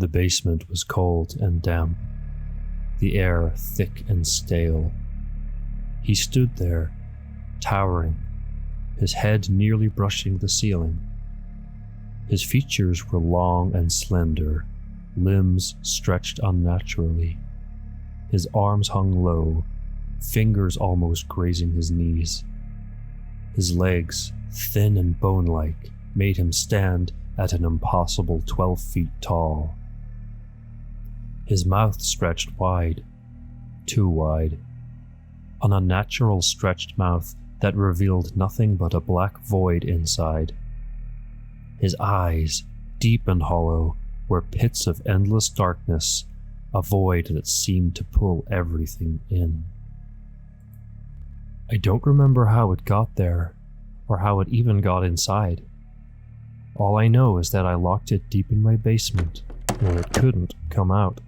The basement was cold and damp, the air thick and stale. He stood there, towering, his head nearly brushing the ceiling. His features were long and slender, limbs stretched unnaturally. His arms hung low, fingers almost grazing his knees. His legs, thin and bone-like, made him stand at an impossible 12 feet tall. His mouth stretched wide, too wide, an unnatural stretched mouth that revealed nothing but a black void inside. His eyes, deep and hollow, were pits of endless darkness, a void that seemed to pull everything in. I don't remember how it got there, or how it even got inside. All I know is that I locked it deep in my basement, where it couldn't come out.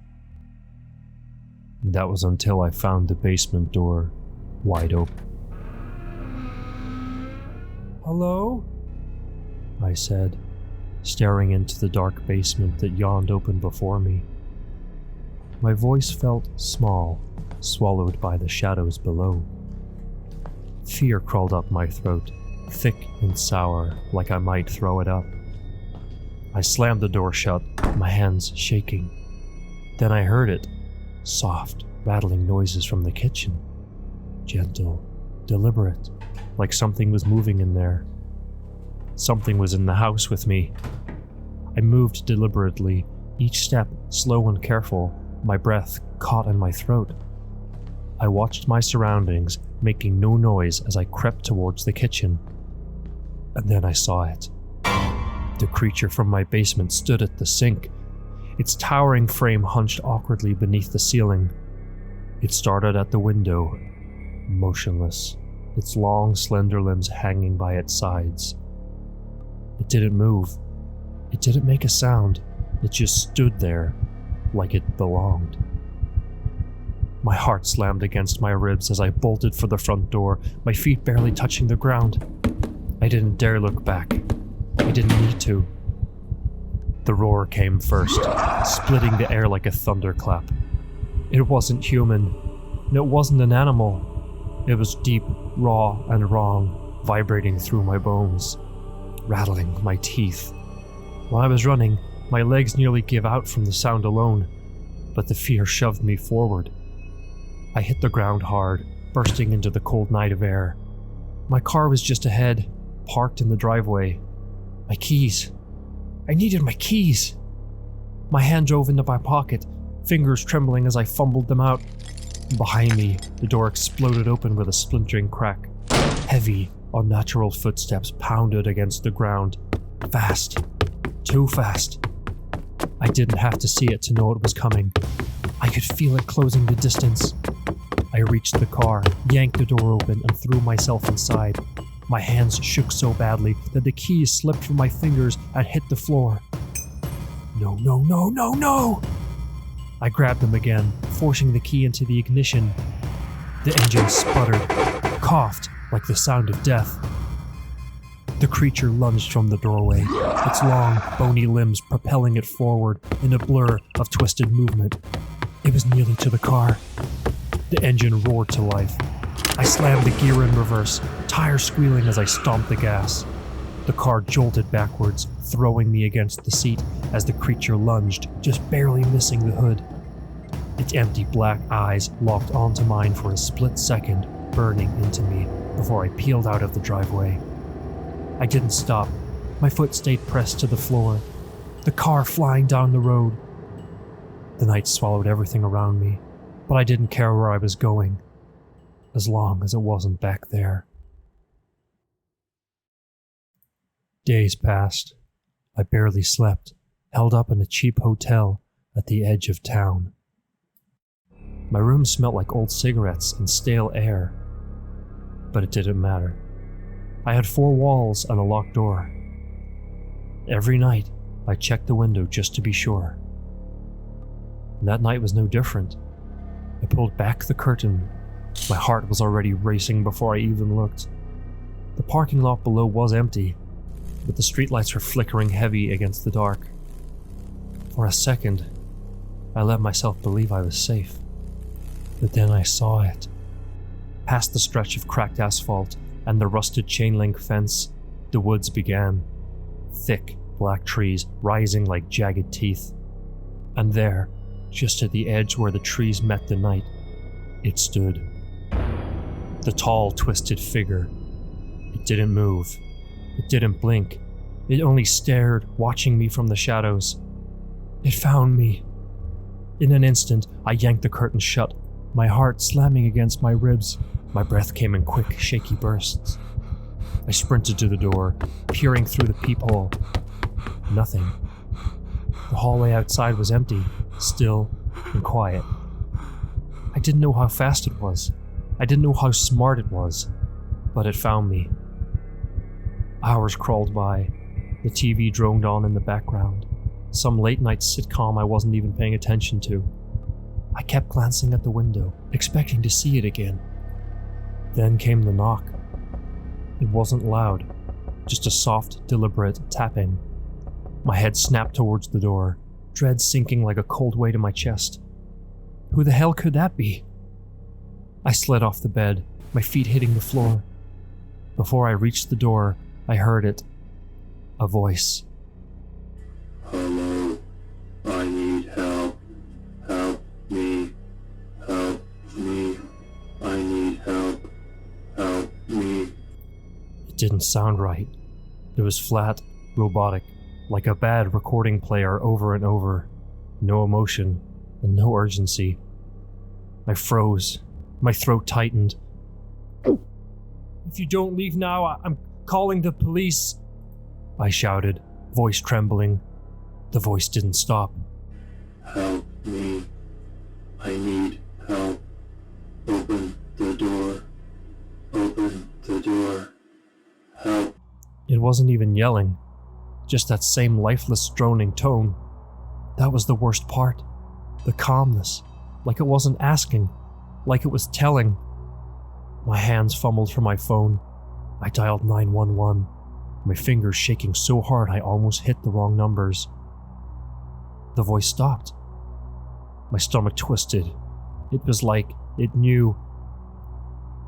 That was until I found the basement door wide open. "Hello?" I said, staring into the dark basement that yawned open before me. My voice felt small, swallowed by the shadows below. Fear crawled up my throat, thick and sour, like I might throw it up. I slammed the door shut, my hands shaking. Then I heard it, soft, rattling noises from the kitchen. Gentle, deliberate, like something was moving in there. Something was in the house with me. I moved deliberately, each step slow and careful, my breath caught in my throat. I watched my surroundings, making no noise as I crept towards the kitchen. And then I saw it. The creature from my basement stood at the sink, its towering frame hunched awkwardly beneath the ceiling. It started at the window, motionless, its long, slender limbs hanging by its sides. It didn't move. It didn't make a sound. It just stood there, like it belonged. My heart slammed against my ribs as I bolted for the front door, my feet barely touching the ground. I didn't dare look back. I didn't need to. The roar came first, splitting the air like a thunderclap. It wasn't human. It wasn't an animal. It was deep, raw, and wrong, vibrating through my bones, rattling my teeth. When I was running, my legs nearly gave out from the sound alone, but the fear shoved me forward. I hit the ground hard, bursting into the cold night of air. My car was just ahead, parked in the driveway. My keys. I needed my keys. My hand drove into my pocket, fingers trembling as I fumbled them out. Behind me, the door exploded open with a splintering crack. Heavy, unnatural footsteps pounded against the ground. Fast. Too fast. I didn't have to see it to know it was coming. I could feel it closing the distance. I reached the car, yanked the door open, and threw myself inside. My hands shook so badly that the keys slipped from my fingers and hit the floor. No, no, no, no, no! I grabbed them again, forcing the key into the ignition. The engine sputtered, coughed like the sound of death. The creature lunged from the doorway, its long, bony limbs propelling it forward in a blur of twisted movement. It was nearly to the car. The engine roared to life. I slammed the gear in reverse, tires squealing as I stomped the gas. The car jolted backwards, throwing me against the seat as the creature lunged, just barely missing the hood. Its empty black eyes locked onto mine for a split second, burning into me before I peeled out of the driveway. I didn't stop. My foot stayed pressed to the floor, the car flying down the road. The night swallowed everything around me, but I didn't care where I was going, as long as it wasn't back there. Days passed. I barely slept, held up in a cheap hotel at the edge of town. My room smelled like old cigarettes and stale air, but it didn't matter. I had 4 walls and a locked door. Every night, I checked the window just to be sure. And that night was no different. I pulled back the curtain. My heart was already racing before I even looked. The parking lot below was empty, but the streetlights were flickering heavy against the dark. For a second, I let myself believe I was safe. But then I saw it. Past the stretch of cracked asphalt and the rusted chain link fence, the woods began. Thick, black trees rising like jagged teeth. And there, just at the edge where the trees met the night, it stood. The tall, twisted figure. It didn't move. It didn't blink. It only stared, watching me from the shadows. It found me. In an instant, I yanked the curtain shut, my heart slamming against my ribs. My breath came in quick, shaky bursts. I sprinted to the door, peering through the peephole. Nothing. The hallway outside was empty, still and quiet. I didn't know how fast it was. I didn't know how smart it was, but it found me. Hours crawled by. The TV droned on in the background. Some late-night sitcom I wasn't even paying attention to. I kept glancing at the window, expecting to see it again. Then came the knock. It wasn't loud, just a soft, deliberate tapping. My head snapped towards the door, dread sinking like a cold weight in my chest. Who the hell could that be? I slid off the bed, my feet hitting the floor. Before I reached the door, I heard it. A voice. Hello, I need help. Help me. Help me. I need help. Help me. It didn't sound right. It was flat, robotic, like a bad recording player over and over. No emotion, and no urgency. I froze. My throat tightened. If you don't leave now, I'm calling the police, I shouted, voice trembling. The voice didn't stop. Help me. I need help. Open the door. Open the door. Help. It wasn't even yelling, just that same lifeless droning tone. That was the worst part. The calmness, like it wasn't asking, like it was telling. My hands fumbled for my phone. I dialed 911, my fingers shaking so hard I almost hit the wrong numbers. The voice stopped. My stomach twisted. It was like it knew.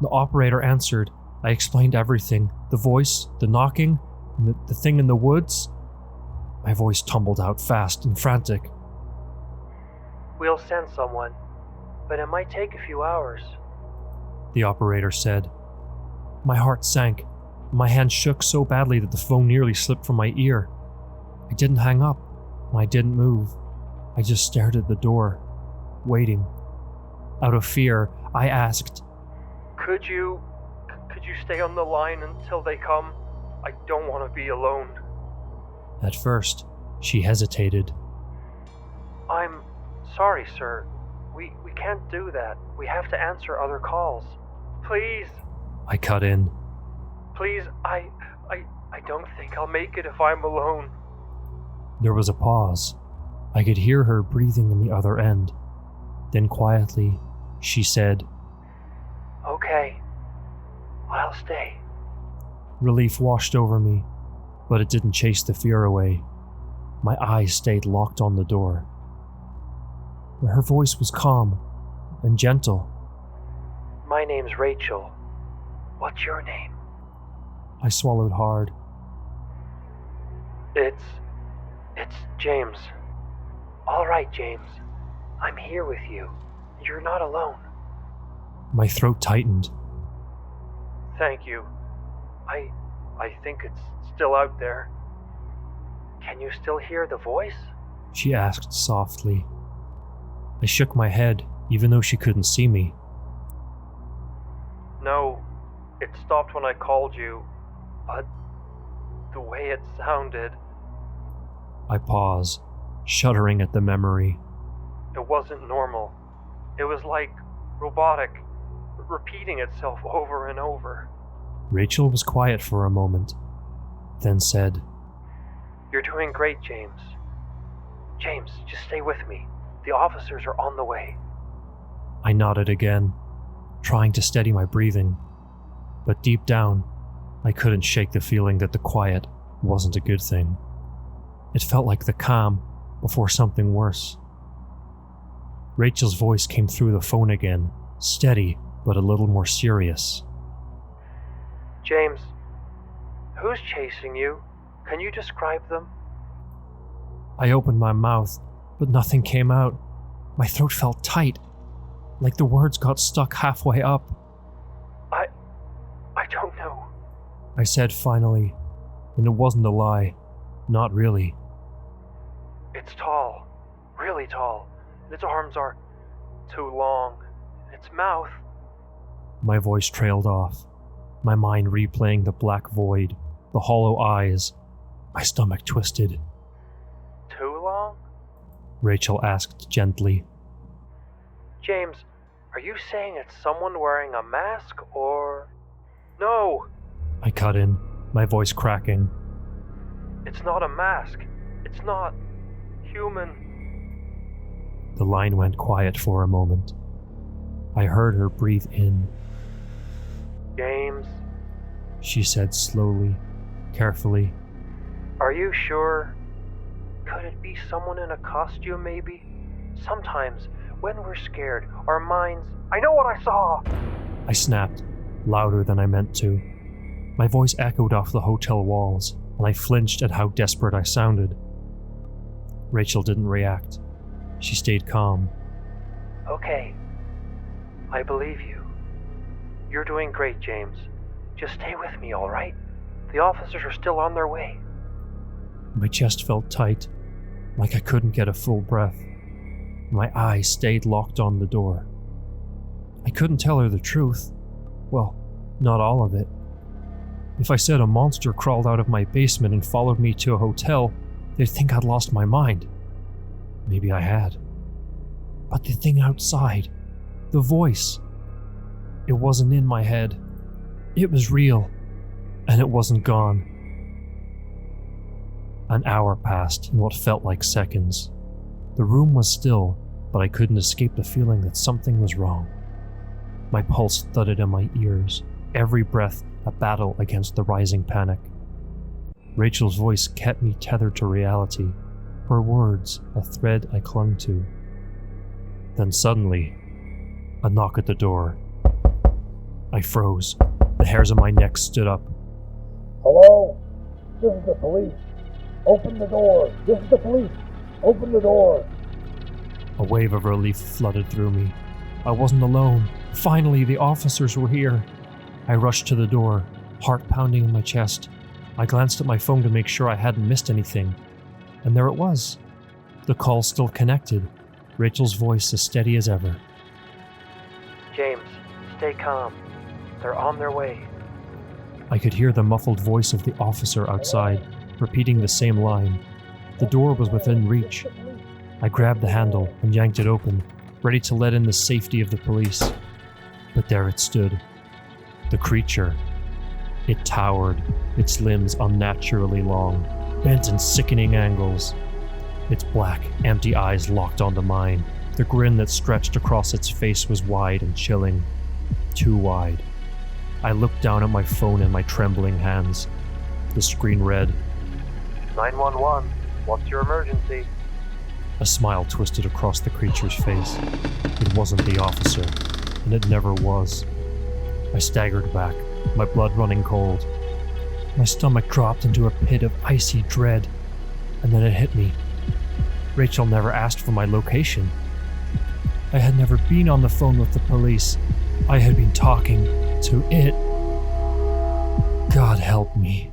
The operator answered. I explained everything. The voice, the knocking, and the thing in the woods. My voice tumbled out fast and frantic. We'll send someone, but it might take a few hours, the operator said. My heart sank. My hand shook so badly that the phone nearly slipped from my ear. I didn't hang up. I didn't move. I just stared at the door, waiting. Out of fear, I asked, Could you stay on the line until they come? I don't want to be alone. At first, she hesitated. I'm sorry, sir. We can't do that. We have to answer other calls. Please. I cut in. Please, I don't think I'll make it if I'm alone. There was a pause. I could hear her breathing on the other end. Then quietly, she said, Okay, I'll stay. Relief washed over me, but it didn't chase the fear away. My eyes stayed locked on the door. Her voice was calm and gentle. My name's Rachel. What's your name? I swallowed hard. It's James. All right, James. I'm here with you. You're not alone. My throat tightened. Thank you. I think it's still out there. Can you still hear the voice? She asked softly. I shook my head, even though she couldn't see me. No, it stopped when I called you, but the way it sounded... I paused, shuddering at the memory. It wasn't normal. It was like robotic, repeating itself over and over. Rachel was quiet for a moment, then said, You're doing great, James. James, just stay with me. The officers are on the way. I nodded again, trying to steady my breathing. But deep down, I couldn't shake the feeling that the quiet wasn't a good thing. It felt like the calm before something worse. Rachel's voice came through the phone again, steady but a little more serious. James, who's chasing you? Can you describe them? I opened my mouth, but nothing came out. My throat felt tight, like the words got stuck halfway up. I don't know. I said finally, and it wasn't a lie. Not really. It's tall, really tall, and its arms are too long. Its mouth. My voice trailed off, my mind replaying the black void, the hollow eyes. My stomach twisted. Too long? Rachel asked gently. James, are you saying it's someone wearing a mask or... No! I cut in, my voice cracking. It's not a mask. It's not human. The line went quiet for a moment. I heard her breathe in. James, She said slowly, carefully. are you sure? Could it be someone in a costume, maybe? Sometimes, when we're scared, our minds... I know what I saw! I snapped, louder than I meant to. My voice echoed off the hotel walls, and I flinched at how desperate I sounded. Rachel didn't react. She stayed calm. Okay. I believe you. You're doing great, James. Just stay with me, all right? The officers are still on their way. My chest felt tight, like I couldn't get a full breath. My eyes stayed locked on the door. I couldn't tell her the truth. Well, not all of it. If I said a monster crawled out of my basement and followed me to a hotel, they'd think I'd lost my mind. Maybe I had. But the thing outside, the voice, it wasn't in my head. It was real, and it wasn't gone. An hour passed in what felt like seconds. The room was still, but I couldn't escape the feeling that something was wrong. My pulse thudded in my ears, every breath a battle against the rising panic. Rachel's voice kept me tethered to reality, her words a thread I clung to. Then suddenly, a knock at the door. I froze. The hairs on my neck stood up. Hello? This is the police. Open the door. This is the police. Open the door. A wave of relief flooded through me. I wasn't alone. Finally, the officers were here. I rushed to the door, heart pounding in my chest. I glanced at my phone to make sure I hadn't missed anything. And there it was. The call still connected. Rachel's voice as steady as ever. James, stay calm. They're on their way. I could hear the muffled voice of the officer outside, repeating the same line. The door was within reach. I grabbed the handle and yanked it open, ready to let in the safety of the police. But there it stood. The creature. It towered, its limbs unnaturally long, bent in sickening angles. Its black, empty eyes locked onto mine. The grin that stretched across its face was wide and chilling. Too wide. I looked down at my phone in my trembling hands. The screen read, 911, what's your emergency? A smile twisted across the creature's face. It wasn't the officer, and it never was. I staggered back, my blood running cold. My stomach dropped into a pit of icy dread, and then it hit me. Rachel never asked for my location. I had never been on the phone with the police. I had been talking to it. God help me.